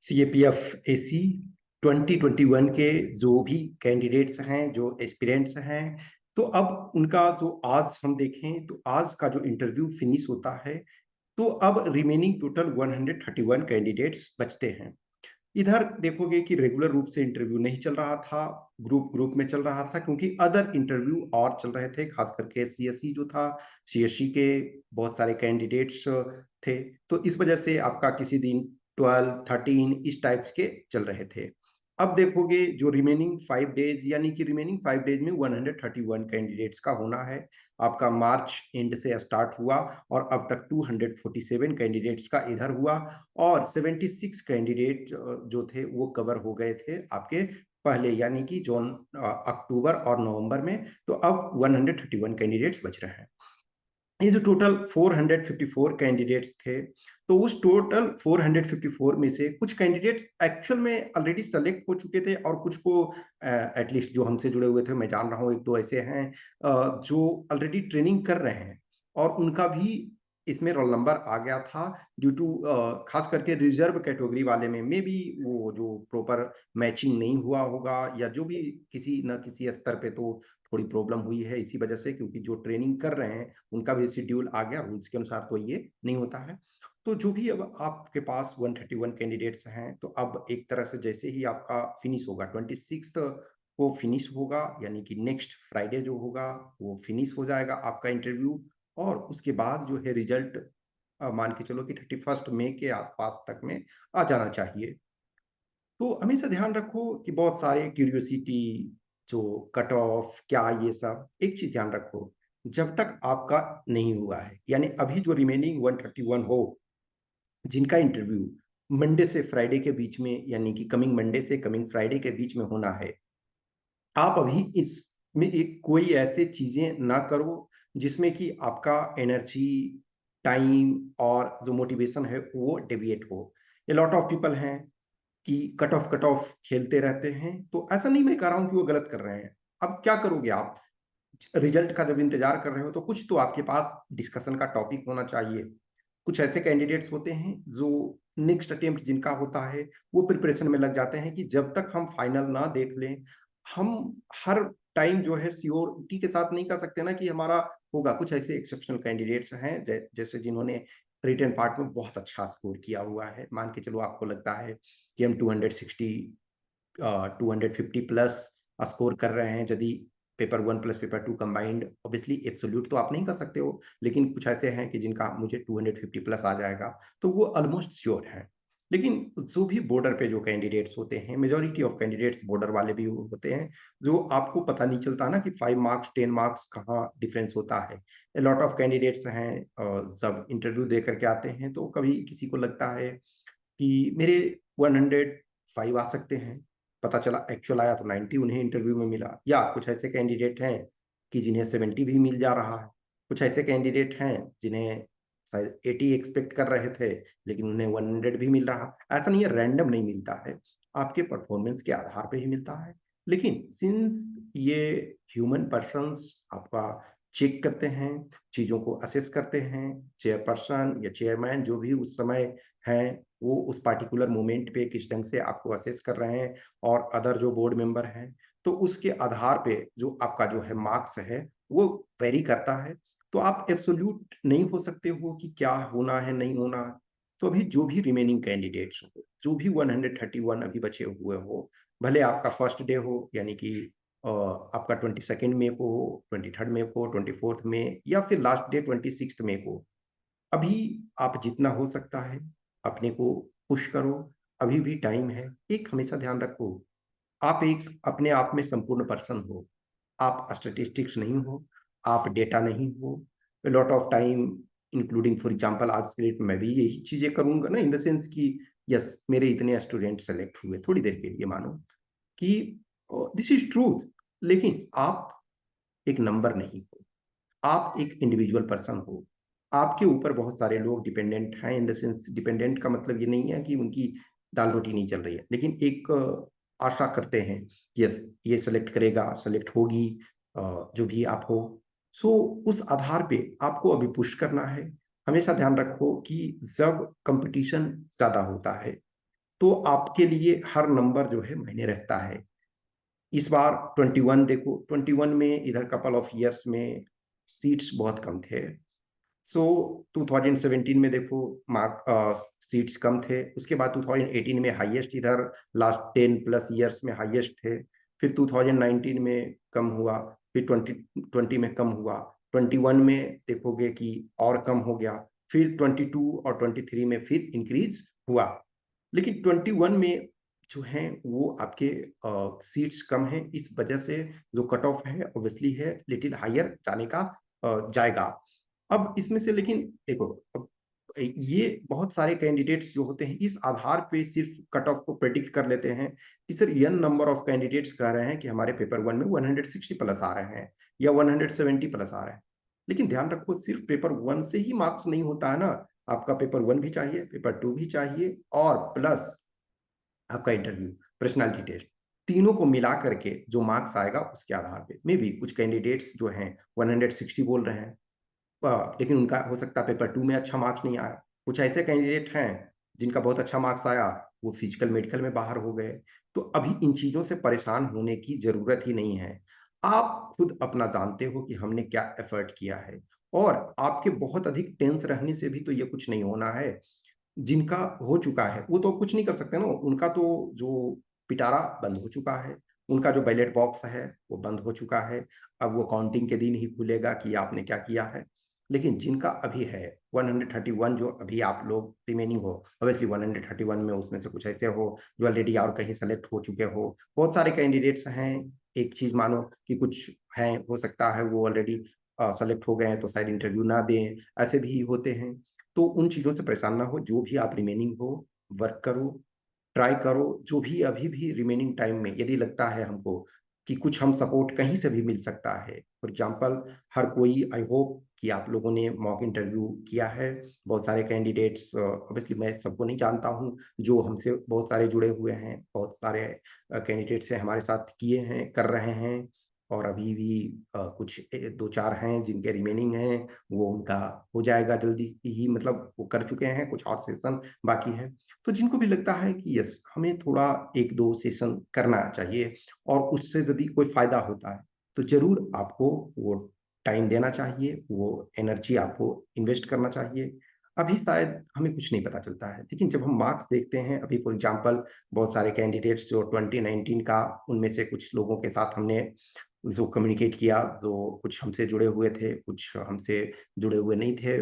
CAPF AC 2021 के जो भी कैंडिडेट्स हैं, जो एस्पिरेंट्स हैं, तो अब उनका जो आज हम देखें तो आज का जो इंटरव्यू फिनिश होता है, तो अब रिमेनिंग टोटल 131 कैंडिडेट्स बचते हैं। इधर देखोगे कि रेगुलर रूप से इंटरव्यू नहीं चल रहा था, ग्रुप ग्रुप में चल रहा था, क्योंकि अदर इंटरव्यू और चल रहे थे, खास करके CSE जो था, CSE के बहुत सारे कैंडिडेट्स थे। तो इस वजह से आपका किसी दिन 12, 13 इस टाइप्स के चल रहे थे। अब देखोगे जो रिमेनिंग 5 डेज, यानी कि रिमेनिंग 5 डेज में 131 कैंडिडेट्स का होना है। आपका मार्च एंड से स्टार्ट हुआ और अब तक 247 कैंडिडेट्स का इधर हुआ, और 76 कैंडिडेट जो थे वो कवर हो गए थे आपके पहले, यानी कि जून, अक्टूबर और नवंबर में। तो अब 131 कैंडिडेट्स बच रहे हैं। ये जो टोटल 454 कैंडिडेट्स थे, तो उस टोटल 454 में से कुछ कैंडिडेट्स एक्चुअल में ऑलरेडी सेलेक्ट हो चुके थे, और कुछ को एटलीस्ट जो हमसे जुड़े हुए थे, मैं जान रहा हूँ एक दो ऐसे हैं जो ऑलरेडी ट्रेनिंग कर रहे हैं, और उनका भी इसमें रोल नंबर आ गया था ड्यू टू खास करके रिजर्व कैटेगरी वाले में मे बी वो जो प्रॉपर मैचिंग नहीं हुआ होगा, या जो भी किसी न किसी स्तर पे तो थोड़ी प्रॉब्लम हुई है इसी वजह से, क्योंकि जो ट्रेनिंग कर रहे हैं उनका भी शेड्यूल आ गया, रूल्स के अनुसार तो ये नहीं होता है। तो जो भी अब आपके पास 131 कैंडिडेट्स हैं, तो अब एक तरह से जैसे ही आपका फिनिश होगा 26 को फिनिश होगा, यानी कि नेक्स्ट फ्राइडे जो होगा वो फिनिश हो जाएगा आपका इंटरव्यू, और उसके बाद जो है रिजल्ट मान के चलो कि 31 मई के आसपास तक में आ जाना चाहिए। तो हमेशा ध्यान रखो कि बहुत सारे क्यूरियोसिटी, जो कट ऑफ क्या, ये सब एक चीज ध्यान रखो, जब तक आपका नहीं हुआ है, यानी अभी जो रिमेनिंग 131 हो जिनका इंटरव्यू मंडे से फ्राइडे के बीच में, यानी कि कमिंग मंडे से कमिंग फ्राइडे के बीच में होना है, आप अभी इसमें एक कोई ऐसे चीजें ना करो जिसमें कि आपका एनर्जी, टाइम और जो मोटिवेशन है वो डेविएट हो। ये लॉट ऑफ पीपल हैं कि कट ऑफ खेलते रहते हैं, तो ऐसा नहीं मैं कह रहा हूं कि वो गलत कर रहे हैं। अब क्या करोगे आप, रिजल्ट का जब इंतजार कर रहे हो तो कुछ तो आपके पास डिस्कशन का टॉपिक होना चाहिए। कुछ ऐसे कैंडिडेट्स होते हैं जो नेक्स्ट अटेम्प्ट जिनका होता है वो प्रिपरेशन में लग जाते हैं कि जब तक हम फाइनल ना देख लें, हम हर टाइम जो है श्योरिटी के साथ नहीं कह सकते ना कि हमारा होगा। कुछ ऐसे एक्सेप्शनल कैंडिडेट्स हैं जैसे जिन्होंने रिटन पार्ट में बहुत अच्छा स्कोर किया हुआ है, मान के चलो आपको लगता है कि हम 260 250 प्लस स्कोर कर रहे हैं, यदि paper 1 plus paper 2 combined, obviously absolute तो आप नहीं कर सकते हो, लेकिन कुछ ऐसे हैं कि जिनका मुझे 250 प्लस आ जाएगा, तो वो ऑलमोस्ट श्योर है। लेकिन जो भी बॉर्डर पे जो कैंडिडेट्स होते हैं, मेजोरिटी ऑफ कैंडिडेट्स बॉर्डर वाले भी होते हैं, जो आपको पता नहीं चलता ना कि 5 मार्क्स 10 मार्क्स कहाँ डिफरेंस होता है। लॉट ऑफ कैंडिडेट्स हैं जब इंटरव्यू दे करके आते हैं तो कभी किसी को लगता है कि मेरे 105 आ सकते हैं, पता चला एक्चुअल आया तो 90 उन्हें इंटरव्यू में मिला। या कुछ ऐसे कैंडिडेट हैं कि जिन्हें 70 भी मिल जा रहा है। कुछ ऐसे कैंडिडेट हैं जिन्हें शायद 80 एक्सपेक्ट कर रहे थे, लेकिन उन्हें 100 भी मिल रहा। ऐसा नहीं है, रैंडम नहीं मिलता है, आपके परफॉर्मेंस के आधार पे ही मिलता है। लेकिन सिंस ये ह्यूमन पर्सन्स आपका चेक करते हैं, चीजों को असेस करते हैं, चेयरपर्सन या चेयरमैन जो भी उस समय हैं, वो उस पार्टिकुलर मोमेंट पे किस ढंग से आपको असेस कर रहे हैं, और अदर जो बोर्ड मेंबर हैं, तो उसके आधार पे जो आपका जो है मार्क्स है वो वेरी करता है। तो आप एब्सोल्यूट नहीं हो सकते हो कि क्या होना है नहीं होना। तो अभी जो भी रिमेनिंग कैंडिडेट्स हो, जो भी 131 अभी बचे हुए हो, भले आपका फर्स्ट डे हो, यानी कि आपका 22 मई को हो, 23 मई को, 24 मई, या फिर लास्ट डे 26 मई को, अभी आप जितना हो सकता है अपने को पुश करो। अभी भी टाइम है। एक हमेशा ध्यान रखो, आप एक अपने आप में संपूर्ण पर्सन हो, आप स्टैटिस्टिक्स नहीं हो, आप डेटा नहीं हो। Lot of time including for example आज के डेट मैं भी यही चीजें करूंगा ना, इन द सेंस कि यस मेरे इतने स्टूडेंट सेलेक्ट हुए थोड़ी देर के लिए, मानो कि दिस इज ट्रूथ, लेकिन आप एक नंबर नहीं हो, आप एक इंडिविजुअल पर्सन हो। आपके ऊपर बहुत सारे लोग डिपेंडेंट हैं, इन द सेंस डिपेंडेंट का मतलब ये नहीं है कि उनकी दाल रोटी नहीं चल रही है, लेकिन एक आशा करते हैं यस ये सेलेक्ट करेगा, सेलेक्ट होगी, जो भी आप हो। सो उस आधार पे आपको अभी पुश करना है। हमेशा ध्यान रखो कि जब कंपटीशन ज्यादा होता है तो आपके लिए हर नंबर जो है मायने रखता है। इस बार 21 देखो, 21 में इधर कपल ऑफ ईयर्स में सीट्स बहुत कम थे। सो 2017 में देखो सीट्स कम थे, उसके बाद 2018 में हाईएस्ट, इधर लास्ट 10 प्लस ईयर्स में हाईएस्ट थे। फिर 2019 में कम हुआ, फिर 2020 में कम हुआ, 21 में देखोगे कि और कम हो गया, फिर 22 और 23 में फिर इंक्रीज हुआ। लेकिन 21 में जो है वो आपके सीट्स कम है, इस वजह से जो कट ऑफ है ऑब्वियसली है लिटिल हायर जाने का जाएगा। अब इसमें से लेकिन देखो, अब ये बहुत सारे कैंडिडेट्स जो होते हैं इस आधार पे सिर्फ कट ऑफ को प्रेडिक्ट कर लेते हैं कि sir N number of candidates कह रहे हैं कि हमारे पेपर वन में 160 प्लस आ रहे हैं या 170 प्लस आ रहे हैं। लेकिन ध्यान रखो, सिर्फ पेपर वन से ही मार्क्स नहीं होता है ना। आपका पेपर वन भी चाहिए, पेपर टू भी चाहिए, और प्लस आपका इंटरव्यू, पर्सनालिटी टेस्ट, तीनों को मिला करके जो मार्क्स आएगा उसके आधार पे मे भी कुछ कैंडिडेट्स जो हैं 160 बोल रहे हैं, लेकिन उनका हो सकता है पेपर टू में अच्छा मार्क्स नहीं आया। कुछ ऐसे कैंडिडेट हैं जिनका बहुत अच्छा मार्क्स आया, वो फिजिकल मेडिकल में बाहर हो गए। तो अभी इन चीजों से परेशान होने की जरूरत ही नहीं है। आप खुद अपना जानते हो कि हमने क्या एफर्ट किया है, और आपके बहुत अधिक टेंस रहने से भी तो ये कुछ नहीं होना है। जिनका हो चुका है वो तो कुछ नहीं कर सकते ना, उनका तो जो पिटारा बंद हो चुका है, उनका जो बैलेट बॉक्स है वो बंद हो चुका है। अब वो काउंटिंग के दिन ही खुलेगा कि आपने क्या किया है। लेकिन जिनका अभी है 131, जो अभी आप लोग रिमेनिंग हो, ऑब्वियसली 131 में उसमें से कुछ ऐसे हो जो ऑलरेडी और कहीं सेलेक्ट हो चुके हो, बहुत सारे कैंडिडेट्स हैं। एक चीज मानो कि कुछ हैं, हो सकता है वो ऑलरेडी सेलेक्ट हो गए हैं तो शायद इंटरव्यू ना दें, ऐसे भी होते हैं। तो उन चीजों से परेशान ना हो, जो भी आप रिमेनिंग हो वर्क करो, ट्राई करो। जो भी अभी भी रिमेनिंग टाइम में यदि लगता है हमको कि कुछ हम सपोर्ट कहीं से भी मिल सकता है, फॉर एग्जांपल हर कोई, आई होप कि आप लोगों ने मॉक इंटरव्यू किया है। बहुत सारे कैंडिडेट्स, ऑब्वियसली मैं सबको नहीं जानता हूँ, जो हमसे बहुत सारे जुड़े हुए हैं, बहुत सारे कैंडिडेट्स हैं हमारे साथ किए हैं, कर रहे हैं। और अभी भी कुछ दो चार हैं जिनके रिमेनिंग हैं, वो उनका हो जाएगा जल्दी ही, मतलब वो कर चुके हैं, कुछ और सेशन बाकी है। तो जिनको भी लगता है कि यस हमें थोड़ा एक दो सेशन करना चाहिए और उससे यदि कोई फायदा होता है, तो जरूर आपको वो टाइम देना चाहिए, वो एनर्जी आपको इन्वेस्ट करना चाहिए। अभी शायद हमें कुछ नहीं पता चलता है, लेकिन जब हम मार्क्स देखते हैं, अभी फॉर एग्जांपल बहुत सारे कैंडिडेट्स जो 2019 का, उनमें से कुछ लोगों के साथ हमने जो कम्युनिकेट किया, जो कुछ हमसे जुड़े हुए थे, कुछ हमसे जुड़े हुए नहीं थे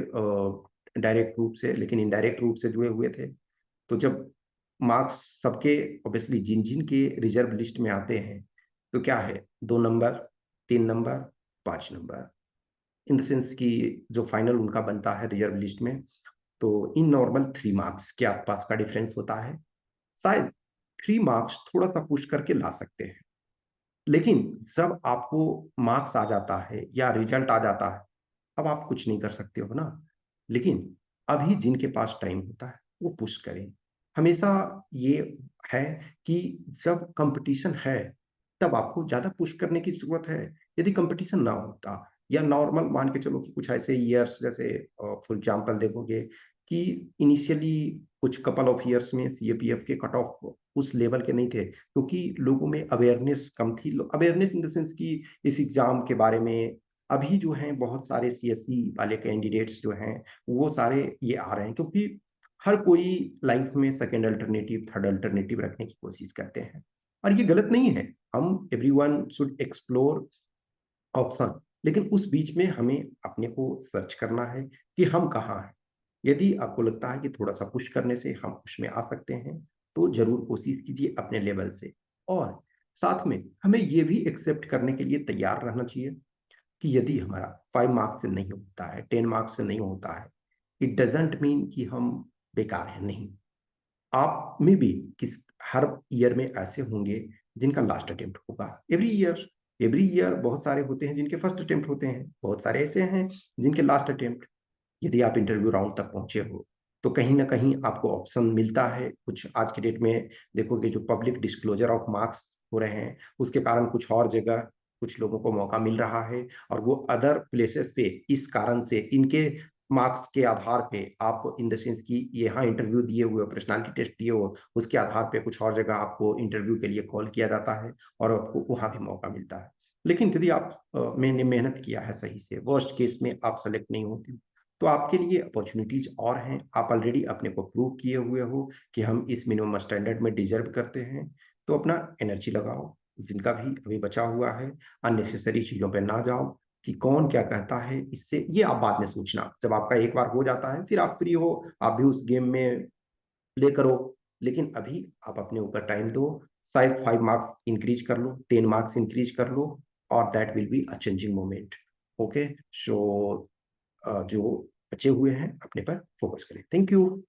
डायरेक्ट रूप से, लेकिन इनडायरेक्ट रूप से जुड़े हुए थे। तो जब मार्क्स सबके ऑब्वियसली जिन जिन के रिजर्व लिस्ट में आते हैं, तो क्या है, 2 number, 3 number, 5 number, in the sense कि जो फाइनल उनका बनता है रिजर्व लिस्ट में, तो इन नॉर्मल 3 मार्क्स के आसपास का डिफरेंस होता है। शायद 3 मार्क्स थोड़ा सा पुश करके ला सकते हैं। लेकिन जब आपको मार्क्स आ जाता है या रिजल्ट आ जाता है, अब आप कुछ नहीं कर सकते हो ना। लेकिन अभी जिनके पास टाइम होता है वो पुश करें। हमेशा ये है कि जब कंपटीशन है तब आपको ज्यादा पुश करने की जरूरत है। यदि कंपटीशन ना होता, या नॉर्मल मान के चलो कि कुछ ऐसे ईयर्स, जैसे फॉर एग्जांपल देखोगे कि इनिशियली कुछ कपल ऑफ ईयर्स में सीएपीएफ के कट ऑफ उस लेवल के नहीं थे, क्योंकि लोगों में अवेयरनेस कम थी। अवेयरनेस इन द सेंस कि इस एग्जाम के बारे में अभी जो हैं बहुत सारे सीएससी वाले कैंडिडेट्स जो हैं वो सारे ये आ रहे हैं, क्योंकि हर कोई लाइफ में सेकंड अल्टरनेटिव, थर्ड अल्टरनेटिव रखने की कोशिश करते हैं। और ये गलत नहीं है, हम एवरीवन शुड एक्सप्लोर ऑप्शन, लेकिन उस बीच में हमें अपने को सर्च करना है कि हम कहाँ हैं। यदि आपको लगता है कि थोड़ा सा पुश करने से हम उसमें आ सकते हैं, तो जरूर कोशिश कीजिए अपने लेवल से। और साथ में हमें ये भी एक्सेप्ट करने के लिए तैयार रहना चाहिए कि यदि हमारा 5 मार्क्स से नहीं होता है, 10 मार्क्स से नहीं होता है, इट डजेंट मीन कि हम बेकार हैं, नहीं। आप में भी किस हर ईयर में ऐसे होंगे जिनका लास्ट अटेम्प्ट होगा, एवरी ईयर बहुत सारे होते हैं जिनके फर्स्ट अटेम्प्ट होते हैं, बहुत सारे ऐसे हैं जिनके लास्ट अटेम्प्ट। यदि आप इंटरव्यू राउंड तक पहुंचे हो, तो कहीं ना कहीं आपको ऑप्शन मिलता है। कुछ आज के डेट में देखोगे जो पब्लिक डिस्क्लोजर ऑफ मार्क्स हो रहे हैं, उसके कारण कुछ और जगह कुछ लोगों को मौका मिल रहा है, और वो अदर प्लेसेस पे इस कारण से इनके मार्क्स के आधार पे आप इन द सेंस कि यहाँ इंटरव्यू दिए हुए हो, पर्सनैलिटी टेस्ट दिए हो, उसके आधार पे कुछ और जगह आपको इंटरव्यू के लिए कॉल किया जाता है और आपको वहाँ भी मौका मिलता है। लेकिन यदि आप मैंने मेहनत किया है सही से, वर्स्ट केस में आप सेलेक्ट नहीं होते, तो आपके लिए अपॉर्चुनिटीज और हैं। आप ऑलरेडी अपने को प्रूव किए हुए हो कि हम इस मिनिमम स्टैंडर्ड में डिजर्व करते हैं। तो अपना एनर्जी लगाओ, जिनका भी अभी बचा हुआ है, अननेसेसरी चीज़ों पे ना जाओ कि कौन क्या कहता है, इससे ये आप बाद में सोचना। जब आपका एक बार हो जाता है, फिर आप फ्री हो, आप भी उस गेम में प्ले करो। लेकिन अभी आप अपने ऊपर टाइम दो, शायद 5 मार्क्स इंक्रीज कर लो, 10 मार्क्स इंक्रीज कर लो, और that will be a changing moment. Okay, so जो बचे हुए हैं अपने पर फोकस करें। Thank you.